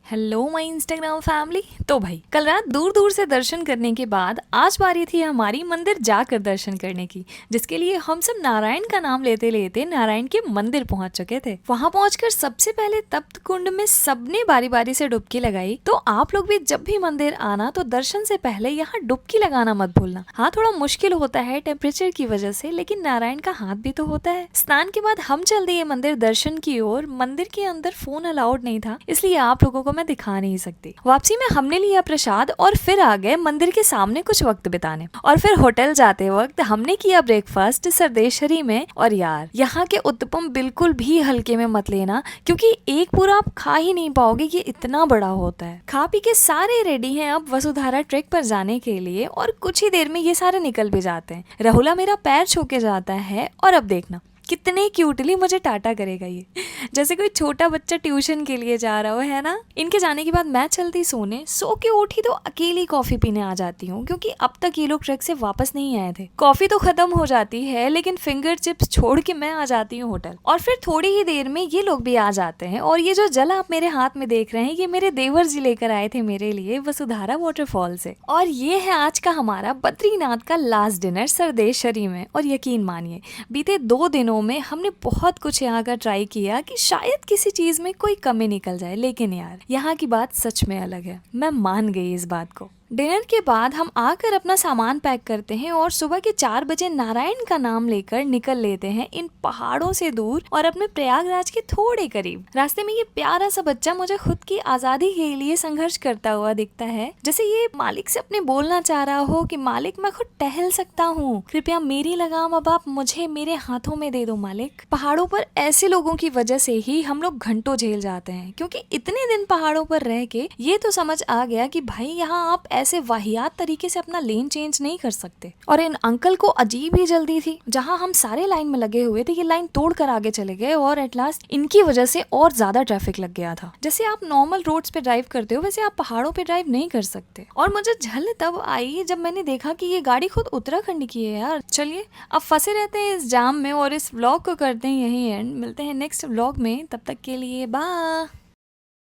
Hello my Instagram family. तो भाई कल रात दूर दूर से दर्शन करने के बाद आज बारी थी हमारी मंदिर जाकर दर्शन करने की, जिसके लिए हम सब नारायण का नाम लेते लेते नारायण के मंदिर पहुंच चुके थे। वहां पहुंचकर सबसे पहले तप्त कुंड में सबने बारी बारी से डुबकी लगाई। तो आप लोग भी जब भी मंदिर आना तो दर्शन से पहले यहाँ डुबकी लगाना मत भूलना। हाँ, थोड़ा मुश्किल होता है टेम्परेचर की वजह से, लेकिन नारायण का हाथ भी तो होता है। स्नान के बाद हम चल दिए मंदिर दर्शन की ओर। मंदिर के अंदर फोन अलाउड नहीं था, इसलिए आप लोगों को मैं दिखा नहीं सकती। वापसी में हमने लिया प्रसाद और फिर आ गए मंदिर के सामने कुछ वक्त बिताने। और फिर होटल जाते वक्त हमने किया ब्रेकफास्ट सरदेश्वरी में। और यार, यहाँ के उत्तपम बिल्कुल भी हल्के में मत लेना, क्योंकि एक पूरा आप खा ही नहीं पाओगे, ये इतना बड़ा होता है। खा पी के सारे रेडी हैं अब वसुधारा ट्रेक पर जाने के लिए, और कुछ ही देर में ये सारे निकल भी जाते हैं। राहुला मेरा पैर छू के जाता है, और अब देखना कितने क्यूटली मुझे टाटा करेगा ये, जैसे कोई छोटा बच्चा ट्यूशन के लिए जा रहा हो, है ना। इनके जाने के बाद मैं चलती सोने। सो के उठी तो अकेली कॉफी पीने आ जाती हूँ, क्योंकि अब तक ये लोग ट्रक से वापस नहीं आए थे। कॉफी तो खत्म हो जाती है, लेकिन फिंगर चिप्स छोड़ के मैं आ जाती हूँ होटल। और फिर थोड़ी ही देर में ये लोग भी आ जाते हैं। और ये जो जल आप मेरे हाथ में देख रहे हैं, ये मेरे देवर जी लेकर आए थे मेरे लिए वसुधारा वाटरफॉल से। और ये है आज का हमारा बद्रीनाथ का लास्ट डिनर सरदेश्वरी में। और यकीन मानिए, बीते 2 दिनों में हमने बहुत कुछ यहाँ का ट्राई किया कि शायद किसी चीज में कोई कमी निकल जाए, लेकिन यार यहाँ की बात सच में अलग है। मैं मान गई इस बात को। डिनर के बाद हम आकर अपना सामान पैक करते हैं और सुबह के 4 बजे नारायण का नाम लेकर निकल लेते हैं इन पहाड़ों से दूर और अपने प्रयागराज के थोड़े करीब। रास्ते में ये प्यारा सा बच्चा मुझे खुद की आजादी के लिए संघर्ष करता हुआ दिखता है, जैसे ये मालिक से अपने बोलना चाह रहा हो कि मालिक, मैं खुद टहल सकता हूँ, कृपया मेरी लगाम अब आप मुझे मेरे हाथों में दे दो मालिक। पहाड़ों पर ऐसे लोगों की वजह से ही हम लोग घंटों झेल जाते हैं, क्योंकि इतने दिन पहाड़ों पर रह के ये तो समझ आ गया कि भाई यहाँ आप ऐसे वाहियात तरीके से अपना लेन चेंज नहीं कर सकते। और इन अंकल को अजीब ही जल्दी थी। जहां हम सारे लाइन में लगे हुए थे, ये लाइन तोड़कर आगे चले गए, और एट लास्ट इनकी वजह से और ज्यादा ट्रैफिक लग गया था। जैसे आप नॉर्मल रोड्स पे ड्राइव करते हो, वैसे आप पहाड़ों पे ड्राइव नहीं कर सकते। और मुझे झल तब आई जब मैंने देखा कि ये गाड़ी खुद उत्तराखंड की है यार। चलिए, अब फंसे रहते हैं इस जाम में और इस व्लॉग को करते हैं यही एंड। मिलते हैं नेक्स्ट व्लॉग में, तब तक के लिए बाय।